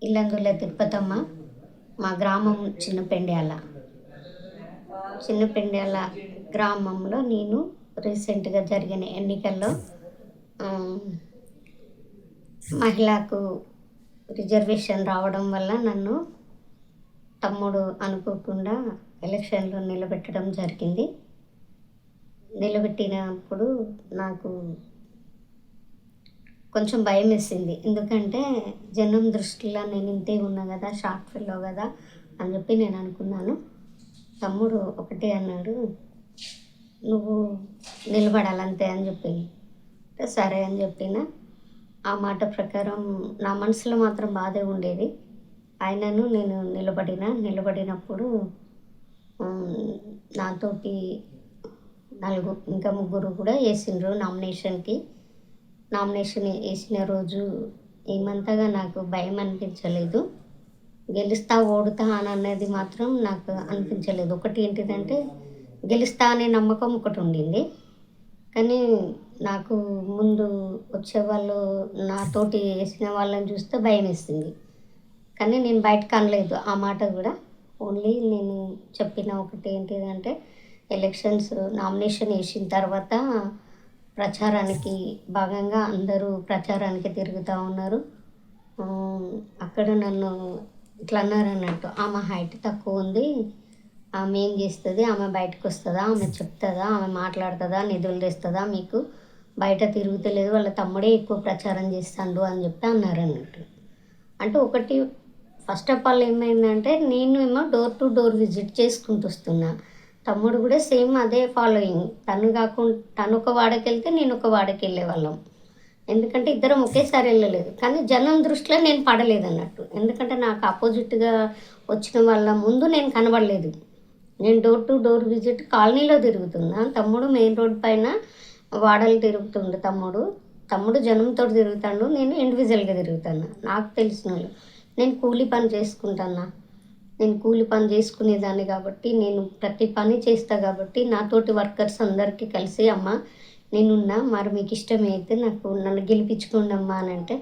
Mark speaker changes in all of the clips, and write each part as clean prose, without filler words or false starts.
Speaker 1: ఇల్లందుల తిరుపతమ్మ. మా గ్రామం చిన్నపెండ్యాల. చిన్నపెండ్యాల గ్రామంలో నేను రీసెంట్గా జరిగిన ఎన్నికల్లో మహిళకు రిజర్వేషన్ రావడం వల్ల నన్ను తమ్ముడు అనుకోకుండా ఎలక్షన్లో నిలబెట్టడం జరిగింది. నిలబెట్టినప్పుడు నాకు కొంచెం భయం వేసింది. ఎందుకంటే జనం దృష్టిలో నేను ఇంతే ఉన్నా కదా, షార్ట్ ఫెల్లో కదా అని చెప్పి నేను అనుకున్నాను. తమ్ముడు ఒకటే అన్నాడు, నువ్వు నిలబడాలంతే అని చెప్పింది. సరే అని చెప్పిన. ఆ మాట ప్రకారం నా మనసులో మాత్రం బాధే ఉండేది. ఆయనను నేను నిలబడినప్పుడు నాతోటి ఇంకా ముగ్గురు కూడా వేసిండ్రు నామినేషన్కి. నామినేషన్ వేసిన రోజు ఏమంతగా నాకు భయం అనిపించలేదు. గెలుస్తా ఓడుతా అని అన్నది మాత్రం నాకు అనిపించలేదు. ఒకటి ఏంటిదంటే గెలుస్తా అనే నమ్మకం ఒకటి ఉండింది. కానీ నాకు ముందు వచ్చేవాళ్ళు నాతోటి వేసిన వాళ్ళని చూస్తే భయం వేసింది. కానీ నేను బయటకు అనలేదు ఆ మాట కూడా. ఓన్లీ నేను చెప్పిన ఒకటి ఏంటిదంటే ఎలక్షన్స్ నామినేషన్ వేసిన తర్వాత ప్రచారానికి భాగంగా అందరూ ప్రచారానికి తిరుగుతూ ఉన్నారు. అక్కడ నన్ను ఇట్లా అన్నారన్నట్టు, ఆమె హైట్ తక్కువ ఉంది, ఆమె ఏం చేస్తుంది, ఆమె బయటకు వస్తుందా, ఆమె చెప్తుందా, ఆమె మాట్లాడుతుందా, నిధులు తెస్తుందా, మీకు బయట తిరుగుతలేదు, వాళ్ళ తమ్ముడే ఎక్కువ ప్రచారం చేస్తాడు అని చెప్పి అన్నారన్నట్టు. అంటే ఒకటి ఫస్ట్ ఆఫ్ ఆల్ ఏమైందంటే నేను ఏమో డోర్ టు డోర్ విజిట్ చేసుకుంటూ వస్తున్నా. తమ్ముడు కూడా సేమ్ అదే ఫాలోయింగ్. తను ఒక వాడకి వెళ్తే నేను ఒక వాడకి వెళ్ళేవాళ్ళం. ఎందుకంటే ఇద్దరం ఒకేసారి వెళ్ళలేదు. కానీ జనం దృష్టిలో నేను పడలేదు అన్నట్టు. ఎందుకంటే నాకు ఆపోజిట్గా వచ్చిన వాళ్ళ ముందు నేను కనబడలేదు. నేను డోర్ టు డోర్ విజిట్ కాలనీలో తిరుగుతున్నా. తమ్ముడు మెయిన్ రోడ్ పైన వాడలు తిరుగుతుండు. తమ్ముడు జనంతో తిరుగుతాడు, నేను ఇండివిజువల్గా తిరుగుతాను. నాకు తెలిసిన వాళ్ళు. నేను కూలీ పని చేసుకుంటాను. నేను కూలి పని చేసుకునేదాన్ని కాబట్టి నేను ప్రతి పని చేస్తా కాబట్టి నాతోటి వర్కర్స్ అందరికీ కలిసి, అమ్మ నేనున్నా, మరి మీకు ఇష్టమైతే నన్ను గెలిపించుకోండి అమ్మా అని అంటే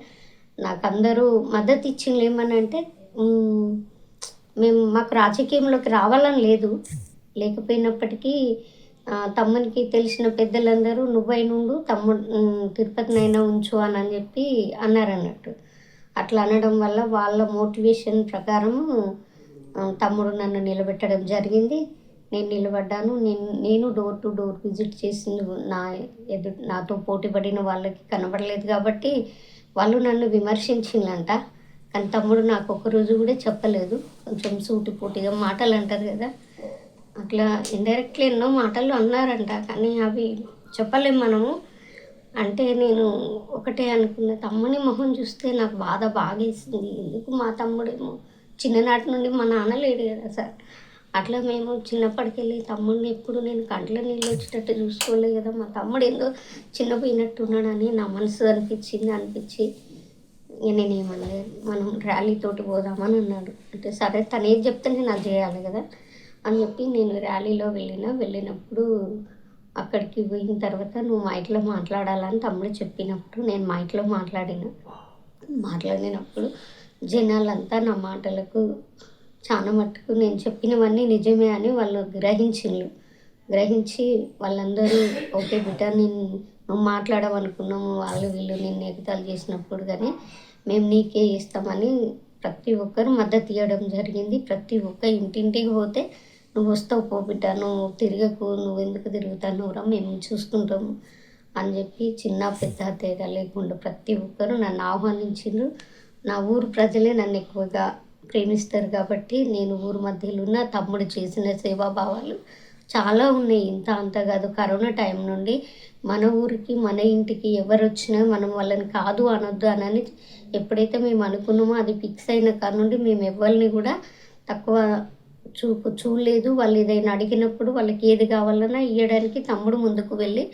Speaker 1: నాకు అందరూ మద్దతు ఇచ్చింది. ఏమనంటే మాకు రాజకీయంలోకి రావాలని లేదు, లేకపోయినప్పటికీ తమ్మునికి తెలిసిన పెద్దలందరూ నువ్వైనుండు, తమ్ముడు తిరుపతినైనా ఉంచు అని చెప్పి అన్నారన్నట్టు. అట్లా అనడం వల్ల వాళ్ళ మోటివేషన్ ప్రకారము తమ్ముడు నన్ను నిలబెట్టడం జరిగింది. నేను నిలబడ్డాను. నేను డోర్ టు డోర్ విజిట్ చేసింది నాతో పోటీ పడిన వాళ్ళకి కనబడలేదు కాబట్టి వాళ్ళు నన్ను విమర్శించిందంట. కానీ తమ్ముడు నాకు ఒక్కరోజు కూడా చెప్పలేదు. కొంచెం సూటిపోటీగా మాటలు అంటారు కదా, అట్లా ఇండైరెక్ట్లీ ఎన్నో మాటలు అన్నారంట. కానీ అవి చెప్పలేం మనము. అంటే నేను ఒకటే అనుకున్న, తమ్ముని మొహం చూస్తే నాకు బాగా వేసింది. ఎందుకు మా తమ్ముడేమో చిన్ననాటి నుండి మా నాన్న లేడు కదా సార్, అట్లా మేము చిన్నప్పటికెళ్ళి తమ్ముడిని ఎప్పుడు నేను కంట్లో నీళ్ళు వచ్చేటట్టు చూసుకోలేదు కదా, మా తమ్ముడు ఏందో చిన్నపోయినట్టు ఉన్నాడని నా మనసు అనిపించి నేను ఏమనలేదు. మనం ర్యాలీతోటి పోదామని అన్నాడు. అంటే సరే తను ఏది చెప్తే నేను అది చేయాలి కదా అని చెప్పి నేను ర్యాలీలో వెళ్ళినప్పుడు అక్కడికి పోయిన తర్వాత నువ్వు మైక్లో మాట్లాడాలని తమ్ముడు చెప్పినప్పుడు నేను మైక్లో మాట్లాడినప్పుడు జనాలంతా నా మాటలకు చాలా మట్టుకు నేను చెప్పినవన్నీ నిజమే అని వాళ్ళు గ్రహించి వాళ్ళందరూ ఓకే బిడ్డ, నువ్వు మాట్లాడమనుకున్నాము, వీళ్ళు నేను ఎగతాళి చేసినప్పుడు కానీ మేము నీకే ఇస్తామని ప్రతి ఒక్కరు మద్దతు ఇవ్వడం జరిగింది. ప్రతి ఒక్క ఇంటింటికి పోతే నువ్వు వస్తావు పో బిడ్డ, నువ్వు తిరగకు, నువ్వు ఎందుకు తిరుగుతానురా, మేము చూసుకుంటాము అని చెప్పి చిన్న పెద్ద తేడా లేకుండా ప్రతి ఒక్కరు నన్ను ఆహ్వానించిండ్రు. నా ఊరు ప్రజలే నన్ను ఎక్కువగా ప్రేమిస్తారు కాబట్టి నేను ఊరు మధ్యలో ఉన్న తమ్ముడు చేసిన సేవాభావాలు చాలా ఉన్నాయి. అంత కాదు. కరోనా టైం నుండి మన ఊరికి మన ఇంటికి ఎవరు వచ్చినా మనం వాళ్ళని కాదు అనొద్దు అని ఎప్పుడైతే మేము అనుకున్నామో అది ఫిక్స్ అయిన కాడ నుండి మేము ఎవరిని కూడా తక్కువ చూడలేదు. వాళ్ళు ఏదైనా అడిగినప్పుడు వాళ్ళకి ఏది కావాలన్నా ఇవ్వడానికి తమ్ముడు ముందుకు వెళ్ళి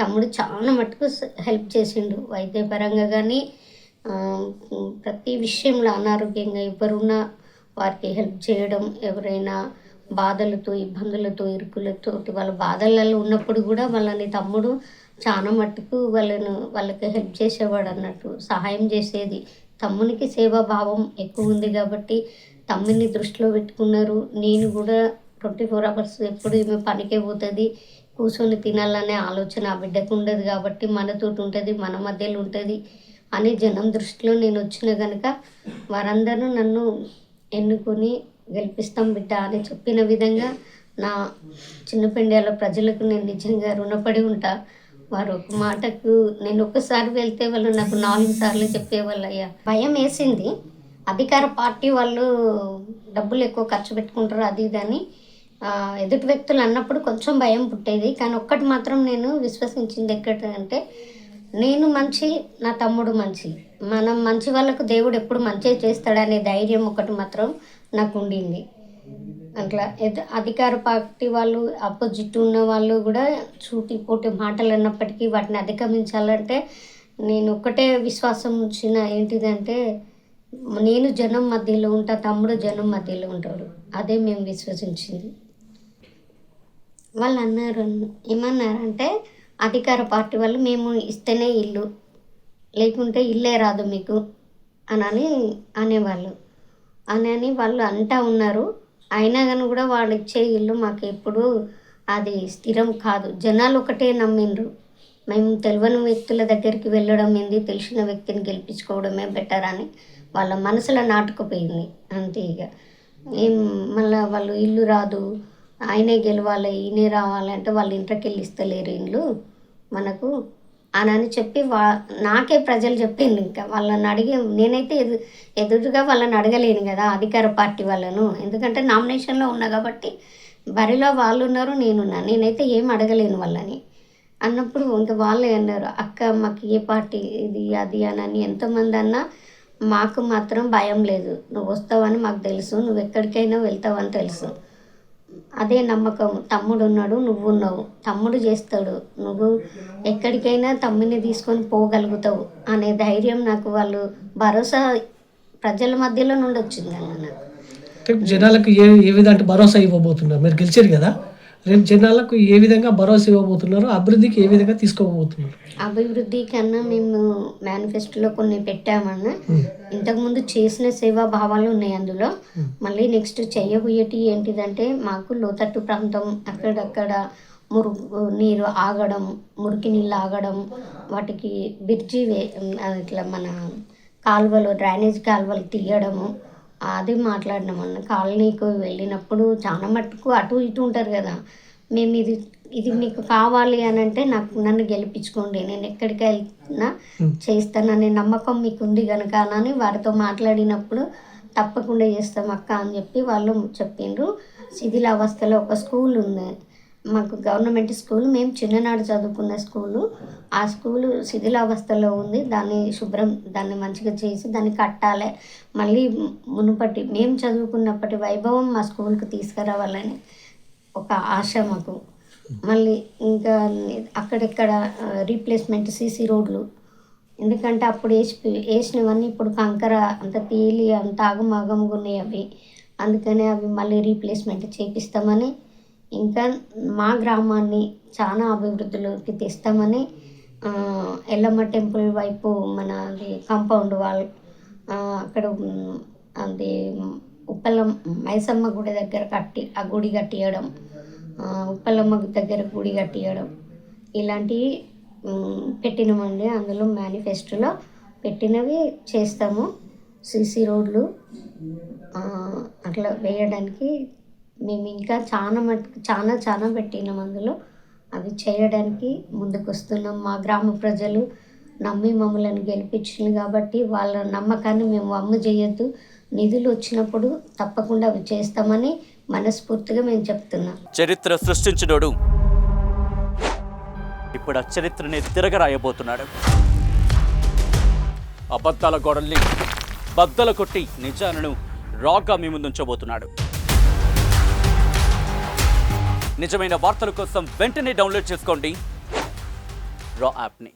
Speaker 1: తమ్ముడు చాలా మటుకు హెల్ప్ చేసిండు. వైద్యపరంగా కానీ ప్రతి విషయంలో అనారోగ్యంగా ఎవరున్నా వారికి హెల్ప్ చేయడం, ఎవరైనా బాధలతో ఇబ్బందులతో ఇరుకులతో వాళ్ళ బాధలలో ఉన్నప్పుడు కూడా వాళ్ళని తమ్ముడు చాలా మట్టుకు వాళ్ళకి హెల్ప్ చేసేవాడు అన్నట్టు, సహాయం చేసేది తమ్మునికి సేవాభావం ఎక్కువ ఉంది కాబట్టి తమ్ముని దృష్టిలో పెట్టుకున్నారు. నేను కూడా 24 అవర్స్ ఎప్పుడు ఈమె పనికే పోతుంది, కూర్చొని తినాలనే ఆలోచన ఆ బిడ్డకు ఉండదు కాబట్టి మనతోటి ఉంటుంది, మన మధ్యలో ఉంటుంది అని జనం దృష్టిలో నేను వచ్చిన కనుక వారందరూ నన్ను ఎన్నుకొని గెలిపిస్తాం బిడ్డ అని చెప్పిన విధంగా నా చిన్నపెండ్యాల ప్రజలకు నేను నిజంగా రుణపడి ఉంటా. వారు ఒక మాటకు నేను ఒక్కసారి వెళ్తే వాళ్ళు నాకు 4 సార్లు చెప్పేవాళ్ళు. అయ్యా భయం వేసింది, అధికార పార్టీ వాళ్ళు డబ్బులు ఎక్కువ ఖర్చు పెట్టుకుంటారు అది ఇది అని ఎదుటి వ్యక్తులు అన్నప్పుడు కొంచెం భయం పుట్టేది. కానీ ఒక్కటి మాత్రం నేను విశ్వసించింది ఎక్కడంటే, నేను మంచి, నా తమ్ముడు మంచి, మనం మంచి వాళ్ళకు దేవుడు ఎప్పుడు మంచిగా చేస్తాడనే ధైర్యం ఒకటి మాత్రం నాకు ఉండింది. అట్లా అధికార పార్టీ వాళ్ళు ఆపోజిట్ ఉన్న వాళ్ళు కూడా సూటిపోటి మాటలు అన్నప్పటికీ వాటిని అధిగమించాలంటే నేను ఒక్కటే విశ్వాసం ఉంచిన ఏంటిదంటే, నేను జనం మధ్యలో ఉంటా, తమ్ముడు జనం మధ్యలో ఉంటాడు. అదే మేము విశ్వసించింది. వాళ్ళు అన్నారు, ఏమన్నారంటే అధికార పార్టీ వాళ్ళు మేము ఇస్తేనే ఇల్లు, లేకుంటే ఇల్లే రాదు మీకు అని అనేవాళ్ళు. అని వాళ్ళు అంటా ఉన్నారు. అయినా కానీ కూడా వాళ్ళు ఇచ్చే ఇల్లు మాకు ఎప్పుడు అది స్థిరం కాదు. జనాలు ఒకటే నమ్మిండ్రు, మేము తెలియని వ్యక్తుల దగ్గరికి వెళ్ళడం ఏంది, తెలిసిన వ్యక్తిని గెలిపించుకోవడమే బెటర్ అని వాళ్ళ మనసులో నాటుకుపోయింది అంతే. ఇక ఏం మళ్ళీ వాళ్ళు ఇల్లు రాదు, ఆయనే గెలవాలి, ఈయనే రావాలి అంటే వాళ్ళు ఇంట్లోకి వెళ్ళి ఇస్తలేరు ఇల్లు మనకు అని చెప్పి నాకే ప్రజలు చెప్పింది. ఇంకా వాళ్ళని అడిగి నేనైతే ఎదురుగా వాళ్ళని అడగలేను కదా అధికార పార్టీ వాళ్ళను, ఎందుకంటే నామినేషన్లో ఉన్నా కాబట్టి బరిలో వాళ్ళు ఉన్నారు, నేనైతే ఏం అడగలేను వాళ్ళని. అన్నప్పుడు ఇంకా వాళ్ళే అన్నారు, అక్క మాకు ఏ పార్టీ ఇది అది అని ఎంతమంది అన్నా మాకు మాత్రం భయం లేదు, నువ్వు వస్తావని మాకు తెలుసు, నువ్వు ఎక్కడికైనా వెళ్తావని తెలుసు, అదే నమ్మకం. తమ్ముడు ఉన్నాడు, నువ్వు ఉన్నావు, తమ్ముడు చేస్తాడు, నువ్వు ఎక్కడికైనా తమ్ముని తీసుకొని పోగలుగుతావు అనే ధైర్యం నాకు వాళ్ళు భరోసా ప్రజల మధ్యలో నుండి వచ్చింది అన్న. నాకు
Speaker 2: జనాలకు ఏ విధంగా భరోసా ఇవ్వబోతున్నారు? మీరు గెలిచారు కదా, రేపు జనాలకు ఏ విధంగా భరోసా ఇవ్వబోతున్నారు, అభివృద్ధికి ఏ విధంగా తీసుకోబోతున్నారు?
Speaker 1: అభివృద్ధి కన్నా మేము మేనిఫెస్టోలో కొన్ని పెట్టామన్న, ఇంతకుముందు చేసిన సేవా భావాలు ఉన్నాయి అందులో. మళ్ళీ నెక్స్ట్ చేయబోయేటి ఏంటిదంటే, మాకు లోతట్టు ప్రాంతం అక్కడక్కడ నీరు ఆగడం, మురికి నీళ్ళు ఆగడం, వాటికి బ్రిడ్జి ఇట్లా మన కాలువలు డ్రైనేజ్ కాలువలు తీయడము అది మాట్లాడినామన్న. కాలనీకి వెళ్ళినప్పుడు చాలా మట్టుకు అటు ఇటు ఉంటారు కదా, మేము ఇది మీకు కావాలి అని అంటే నన్ను గెలిపించుకోండి, నేను ఎక్కడికి వెళ్తున్నా చేస్తాననే నమ్మకం మీకు ఉంది కనుక అని వారితో మాట్లాడినప్పుడు తప్పకుండా చేస్తాం అక్క అని చెప్పి వాళ్ళు చెప్పిండ్రు. శిథిలావస్థలో ఒక స్కూల్ ఉంది మాకు, గవర్నమెంట్ స్కూల్, మేము చిన్ననాడు చదువుకున్న స్కూలు. ఆ స్కూలు శిథిలావస్థలో ఉంది, దాన్ని మంచిగా చేసి దాన్ని కట్టాలి, మళ్ళీ మునుపటి మేము చదువుకున్నప్పటి వైభవం మా స్కూల్కి తీసుకురావాలని ఒక ఆశ మాకు. మళ్ళీ ఇంకా అక్కడెక్కడ రీప్లేస్మెంట్ సీసీ రోడ్లు, ఎందుకంటే అప్పుడు వేసినవన్నీ ఇప్పుడు కంకర అంత తేలి అంత ఆగమాగంగా ఉన్నాయి అవి, అందుకనే అవి మళ్ళీ రీప్లేస్మెంట్ చేపిస్తామని, ఇంకా మా గ్రామాన్ని చాలా అభివృద్ధిలోకి తెస్తామని ఎల్లమ్మ టెంపుల్ వైపు మన అది కాంపౌండ్ వాల్, అక్కడ అది ఉప్పలమ్మ మైసమ్మ గుడి దగ్గర ఆ గుడి కట్టియడం, ఉప్పలమ్మ దగ్గర గుడి కట్టియడం, ఇలాంటివి పెట్టినామండి. అందులో మేనిఫెస్టోలో పెట్టినవి చేస్తాము. సీసీ రోడ్లు అట్లా వేయడానికి మేము ఇంకా చాలా పెట్టినాం అందులో, అవి చేయడానికి ముందుకు వస్తున్నాం. మా గ్రామ ప్రజలు నమ్మి మమ్మల్ని గెలిపించింది కాబట్టి వాళ్ళ నమ్మకాన్ని మేము వమ్ము చేయొద్దు, నిధులు వచ్చినప్పుడు తప్పకుండా అవి చేస్తామని మనస్ఫూర్తిగా మేము చెప్తున్నాం.
Speaker 3: చరిత్ర సృష్టించినోడు ఇప్పుడు ఆ చరిత్రని తిరగరాయబోతున్నాడు. అబద్ధాల గోడల్ని బద్దల కొట్టి నిజాలను రాగా మీ ముందుంచబోతున్నాడు. నిజమైన వార్తల కోసం వెంటనే డౌన్లోడ్ చేసుకోండి రా యాప్ని.